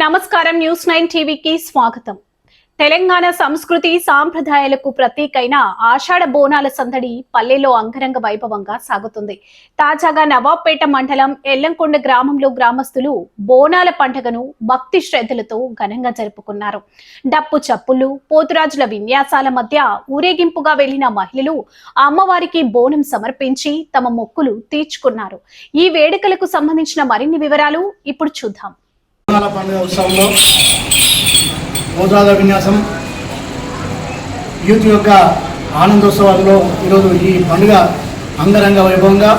నమస్కారం న్యూస్ 9 టీవీకి స్వాగతం. తెలంగాణ సంస్కృతి సాంప్రదాయాలకు ప్రతీకైన ఆషాఢ బోనాల సందడి పల్లెలో అంగరంగ వైభవంగా సాగుతుంది. తాజాగా నవాబ్పేట మండలం ఎల్లంకొండ గ్రామంలో గ్రామస్తులు బోనాల పండుగను భక్తి శ్రద్ధలతో ఘనంగా జరుపుకున్నారు. డప్పు చప్పులు, పోతురాజుల విన్యాసాల మధ్య ఊరేగింపుగా వెళ్లిన మహిళలు అమ్మవారికి బోనం సమర్పించి తమ మొక్కులు తీర్చుకున్నారు. ఈ వేడుకలకు సంబంధించిన మరిన్ని వివరాలు ఇప్పుడు చూద్దాం. పండుగ ఉత్సవంలో పోతురాజుల విన్యాసం యూత్ యొక్క ఆనందోత్సవాలలో ఈరోజు ఈ పండుగ అంగరంగ వైభవంగా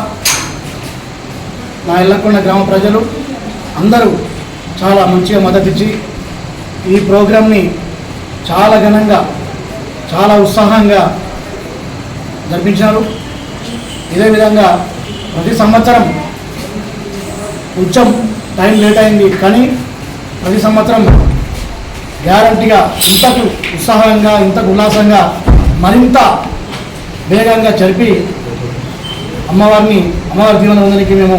నా ఎల్లకొండ గ్రామ ప్రజలు అందరూ చాలా మంచిగా మద్దతిచ్చి ఈ ప్రోగ్రాంని చాలా ఘనంగా చాలా ఉత్సాహంగా జరిపించారు. ఇదే విధంగా ప్రతి సంవత్సరం కొంచెం టైం లేట్ అయింది, కానీ ప్రతి సంవత్సరం గ్యారంటీగా ఇంతకు ఉత్సాహంగా ఇంతకు ఉల్లాసంగా మరింత వేగంగా జరిపి అమ్మవారి దీవెనకి మేము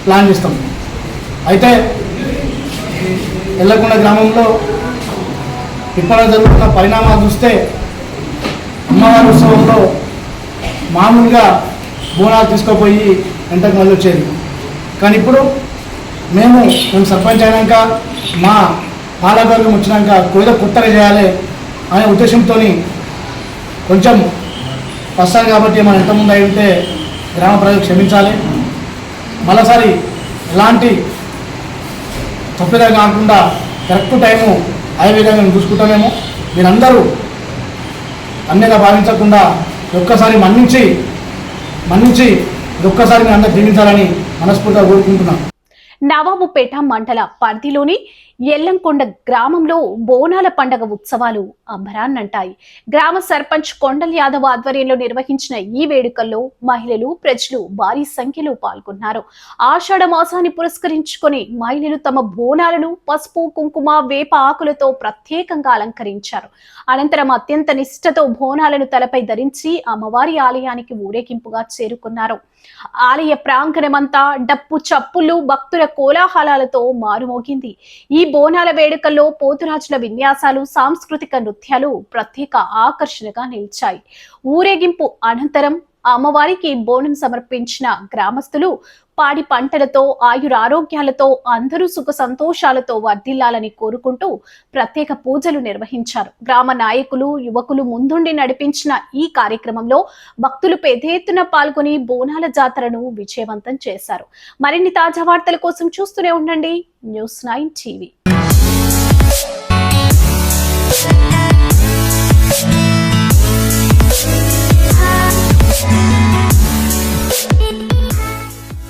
ప్లాన్ చేస్తాం. అయితే ఎల్లకొండ గ్రామంలో ఇప్పటికే జరుగుతున్న పరిణామాలు చూస్తే అమ్మవారి ఉత్సవంలో మామూలుగా బోనాలు తీసుకుపోయి వెంటకు మళ్ళీ వచ్చేది, కానీ ఇప్పుడు మేము సర్పంచ్ అయినాక మా పాలకవర్గం వచ్చినాక ఏదో కొత్తగా చేయాలి అనే ఉద్దేశంతో కొంచెం వస్తాను కాబట్టి మనం ఎంతమంది అయితే గ్రామ ప్రజలు క్షమించాలి. మరోసారి ఎలాంటి తప్పిదా కాకుండా కరెక్ట్ టైము అదే విధంగా మేము చూసుకుంటామేమో. మీరందరూ అన్నిగా భావించకుండా ఒక్కసారి మన్నించి ఒక్కసారి మీరు అందరూ దీవించాలని మనస్ఫూర్తిగా కోరుకుంటున్నాం. నవాబుపేట మండల పరిధిలోని ఎల్లంకొండ గ్రామంలో బోనాల పండగ ఉత్సవాలు అంబరాన్నంటాయి. గ్రామ సర్పంచ్ కొండల్ యాదవ్ ఆధ్వర్యంలో నిర్వహించిన ఈ వేడుకల్లో మహిళలు, ప్రజలు భారీ సంఖ్యలో పాల్గొన్నారు. ఆషాఢ మాసాన్ని పురస్కరించుకొని మహిళలు తమ బోనాలను పసుపు, కుంకుమ, వేప ఆకులతో ప్రత్యేకంగా అలంకరించారు. అనంతరం అత్యంత నిష్ఠతో బోనాలను తలపై ధరించి అమ్మవారి ఆలయానికి ఊరేగింపుగా చేరుకున్నారు. ఆలయ ప్రాంగణమంతా డప్పు చప్పులు, భక్తుల కోలాహలాలతో మారుమోగింది. ఈ బోనాల వేడుకల్లో పోతురాజుల విన్యాసాలు, సాంస్కృతిక నృత్యాలు ప్రత్యేక ఆకర్షణగా నిలిచాయి. ఊరేగింపు అనంతరం అమ్మవారికి బోనం సమర్పించిన గ్రామస్తులు పాడి పంటలతో, ఆయురారోగ్యాలతో అందరూ సుఖ సంతోషాలతో వర్ధిల్లాలని కోరుకుంటూ ప్రత్యేక పూజలు నిర్వహించారు. గ్రామ నాయకులు, యువకులు ముందుండి నడిపించిన ఈ కార్యక్రమంలో భక్తులు పెద్ద ఎత్తున పాల్గొని బోనాల జాతరను విజయవంతం చేశారు. మరిన్ని తాజా వార్తల కోసం చూస్తూనే ఉండండి న్యూస్ 9 టీవీ.